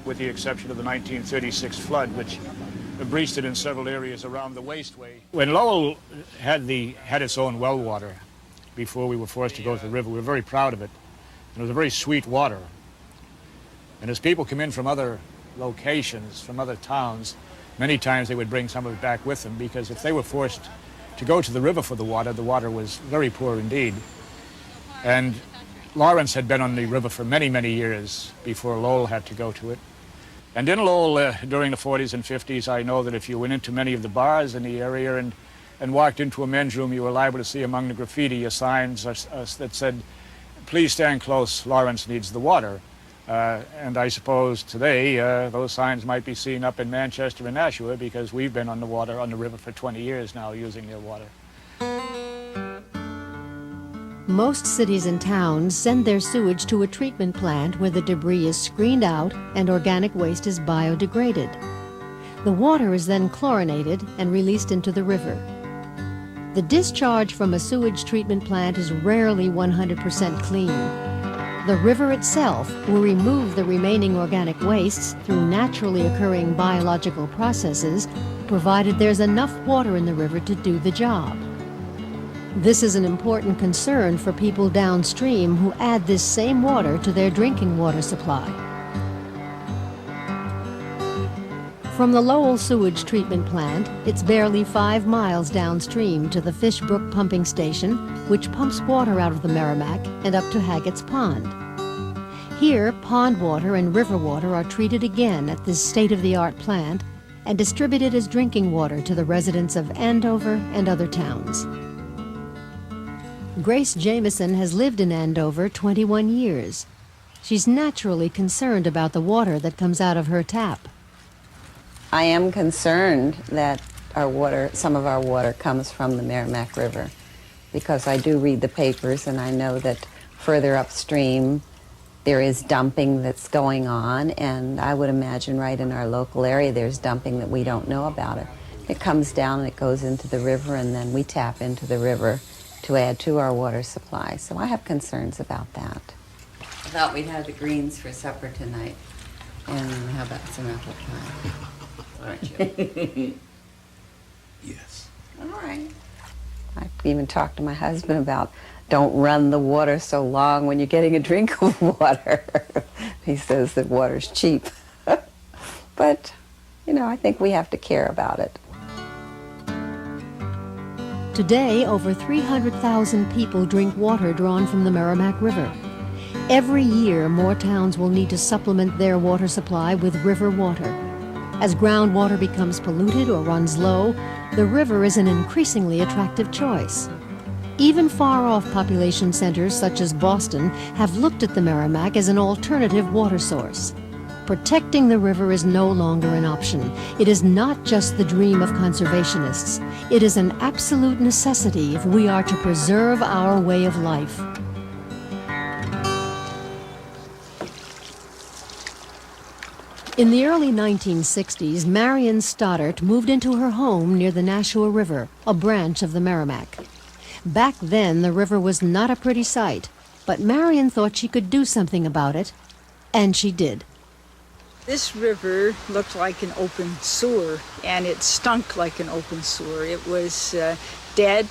with the exception of the 1936 flood, which breached it in several areas around the wasteway. When Lowell had its own well water before we were forced to go to the river, we were very proud of it. And it was a very sweet water. And as people come in from other locations, from other towns, many times they would bring some of it back with them, because if they were forced to go to the river for the water was very poor indeed. And Lawrence had been on the river for many, many years before Lowell had to go to it. And in Lowell, during the 40s and 50s, I know that if you went into many of the bars in the area and walked into a men's room, you were liable to see among the graffiti signs that said, "Please stand close, Lawrence needs the water." And I suppose today those signs might be seen up in Manchester and Nashua, because we've been on the river for 20 years now using their water. Most cities and towns send their sewage to a treatment plant where the debris is screened out and organic waste is biodegraded. The water is then chlorinated and released into the river. The discharge from a sewage treatment plant is rarely 100% clean. The river itself will remove the remaining organic wastes through naturally occurring biological processes, provided there's enough water in the river to do the job. This is an important concern for people downstream who add this same water to their drinking water supply. From the Lowell sewage treatment plant, it's barely 5 miles downstream to the Fishbrook pumping station, which pumps water out of the Merrimack and up to Haggett's Pond. Here, pond water and river water are treated again at this state-of-the-art plant and distributed as drinking water to the residents of Andover and other towns. Grace Jameson has lived in Andover 21 years. She's naturally concerned about the water that comes out of her tap. I am concerned that some of our water comes from the Merrimack River, because I do read the papers and I know that further upstream there is dumping that's going on, and I would imagine right in our local area there's dumping that we don't know about it. It comes down and it goes into the river, and then we tap into the river to add to our water supply. So I have concerns about that. I thought we'd have the greens for supper tonight. And how about some apple pie? Aren't you? Yes. All right. I've even talked to my husband about don't run the water so long when you're getting a drink of water. He says that water's cheap. But, you know, I think we have to care about it. Today, over 300,000 people drink water drawn from the Merrimack River. Every year, more towns will need to supplement their water supply with river water. As groundwater becomes polluted or runs low, the river is an increasingly attractive choice. Even far-off population centers such as Boston have looked at the Merrimack as an alternative water source. Protecting the river is no longer an option. It is not just the dream of conservationists. It is an absolute necessity if we are to preserve our way of life. In the early 1960s, Marion Stoddart moved into her home near the Nashua River, a branch of the Merrimack. Back then, the river was not a pretty sight, but Marion thought she could do something about it, and she did. This river looked like an open sewer, and it stunk like an open sewer. It was dead,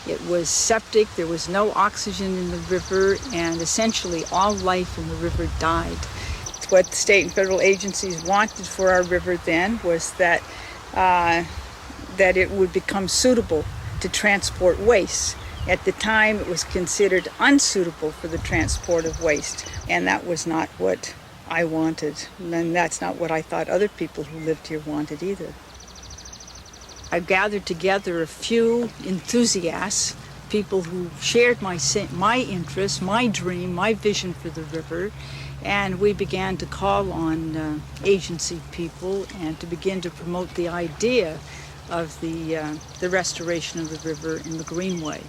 it was septic, there was no oxygen in the river, and essentially all life in the river died. What state and federal agencies wanted for our river then was that it would become suitable to transport waste. At the time, it was considered unsuitable for the transport of waste, and that was not what I wanted, and that's not what I thought other people who lived here wanted either. I gathered together a few enthusiasts, people who shared my interest, my dream, my vision for the river, and we began to call on agency people and to begin to promote the idea of the restoration of the river in the Greenway.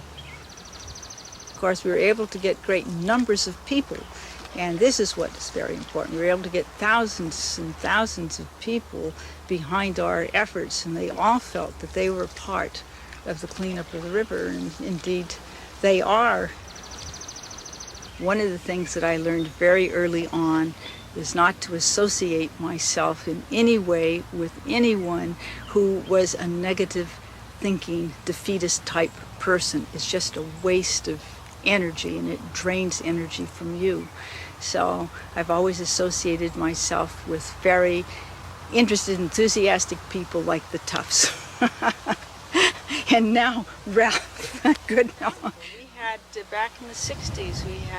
Of course, we were able to get great numbers of people. And this is what is very important. We were able to get thousands and thousands of people behind our efforts, and they all felt that they were part of the cleanup of the river, and indeed they are. One of the things that I learned very early on is not to associate myself in any way with anyone who was a negative thinking, defeatist type person. It's just a waste of energy, and it drains energy from you. So I've always associated myself with very interested, enthusiastic people like the Tufts. And now Ralph, good now. We had, back in the 60s, we had